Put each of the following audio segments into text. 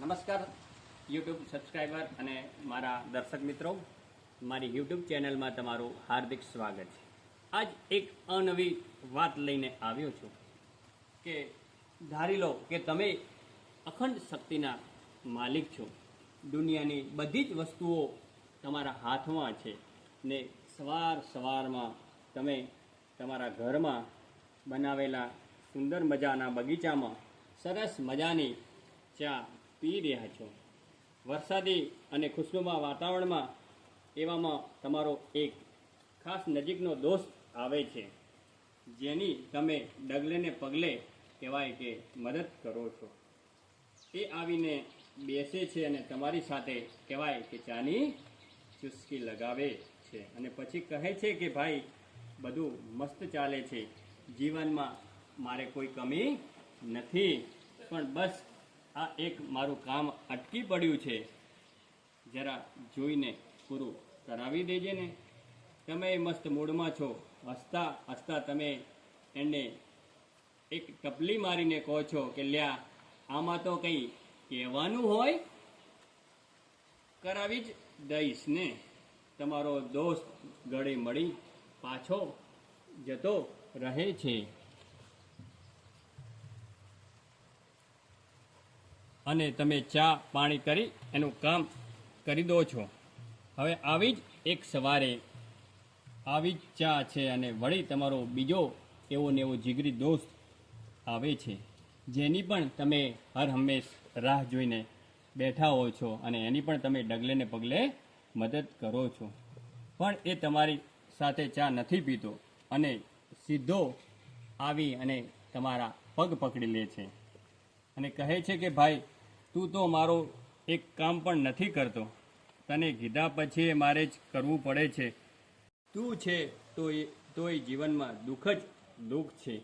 નમસ્કાર YouTube subscriber અને મારા દર્શક મિત્રો, મારી યુટ્યુબ ચેનલમાં તમારું હાર્દિક સ્વાગત છે. આજ એક અનવી વાત લઈને આવ્યો છું કે ધારી લો કે તમે અખંડ શક્તિના માલિક છો. દુનિયાની બધી જ વસ્તુઓ તમારા હાથમાં છે ને સવારમાં તમે તમારા ઘરમાં બનાવેલા સુંદર મજાના બગીચામાં સરસ મજાની ચા પી રહ્યા છો. વરસાદી અને ખુશનુમા વાતાવરણમાં એવામાં તમારો એક ખાસ નજીકનો દોસ્ત આવે છે, જેની તમે ડગલે ને પગલે કહેવાય કે મદદ કરો છો. એ આવીને બેસે છે અને તમારી સાથે કહેવાય કે ચાની ચુસ્કી લગાવે છે અને પછી કહે છે કે ભાઈ બધું મસ્ત ચાલે છે, જીવનમાં મારે કોઈ કમી નથી, પણ બસ આ એક મારું કામ અટકી પડ્યું છે, જરા જોઈને પૂરું કરાવી દેજે ને. તમે મસ્ત મૂડમાં છો, હસતા હસતા તમે એને એક ટપલી મારીને કહો છો કે લ્યા આમાં તો કંઈ કહેવાનું હોય, કરાવી જ દઈશ ને. તમારો દોસ્ત ગળે મળી પાછો જતો રહે છે અને તમે ચા પાણી કરી એનું કામ કરી દો છો. હવે આવી જ એક સવારે આવી જ ચા છે અને વળી તમારો બીજો એવો ને એવો જીગરી દોસ્ત આવે છે, જેની પણ તમે હર હંમેશ રાહ જોઈને બેઠા હો છો અને એની પણ તમે ડગલે ને પગલે મદદ કરો છો. પણ એ તમારી સાથે ચા નથી પીતો અને સીધો આવી અને તમારા પગ પકડી લે છે અને કહે છે કે ભાઈ તું તો મારો એક કામ પણ નથી કરતો, તને કીધા પછી મારે જ કરવું પડે છે. તું છે તોય જીવનમાં દુઃખ જ દુઃખ છે,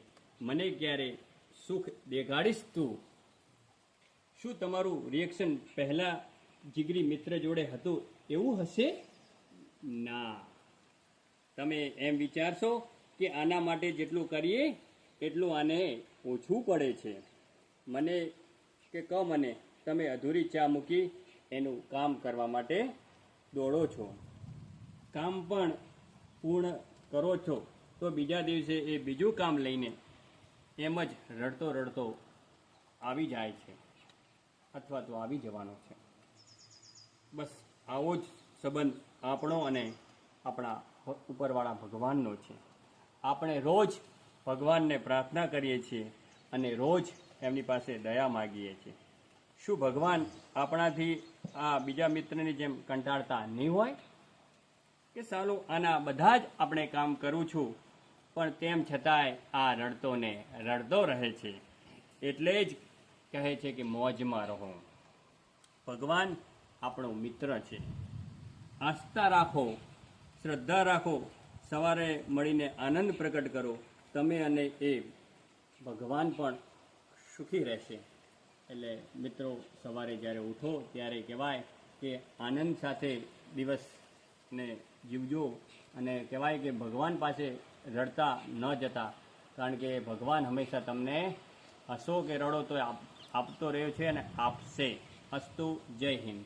મને ક્યારે સુખ દેખાડીશ તું? શું તમારું રિએક્શન પહેલાં જીગરી મિત્ર જોડે હતું એવું હશે? ના, તમે એમ વિચારશો કે આના માટે જેટલું કરીએ એટલું આને ઓછું પડે છે. મને કે કહો મને, તમે અધૂરી ચા મૂકી એનું કામ કરવા માટે દોડો છો, કામ પણ પૂર્ણ કરો છો તો બીજા દિવસે એ બીજું કામ લઈને એમ જ રડતો રડતો આવી જાય છે અથવા તો આવી જવાનો છે. બસ આવો જ સંબંધ આપણો અને આપણા ઉપરવાળા ભગવાનનો છે. આપણે રોજ ભગવાનને પ્રાર્થના કરીએ છીએ અને રોજ એમની પાસે દયા માગીએ છીએ. શું ભગવાન આપણાથી આ બીજા મિત્રની જેમ કંટાળતા નહીં હોય કે સાલું આના બધા જ આપણે કામ કરું છું પણ તેમ છતાંય આ રડતો ને રડતો રહે છે, એટલે જ કહે છે કે મોજમાં રહો. ભગવાન આપણો મિત્ર છે. આસ્થા રાખો, શ્રદ્ધા રાખો, સવારે મળીને આનંદ પ્રગટ કરો, તમે અને એ ભગવાન પણ સુખી રહેશે. એટલે મિત્રો, સવારે જ્યારે ઉઠો ત્યારે કહેવાય કે આનંદ સાથે દિવસને જીવજો અને કહેવાય કે ભગવાન પાસે રડતા ન જતા, કારણ કે ભગવાન હંમેશા તમને હસો કે રડો તો આપતો રહ્યો છે અને આપશે. અસ્તુ. જય હિન્દ.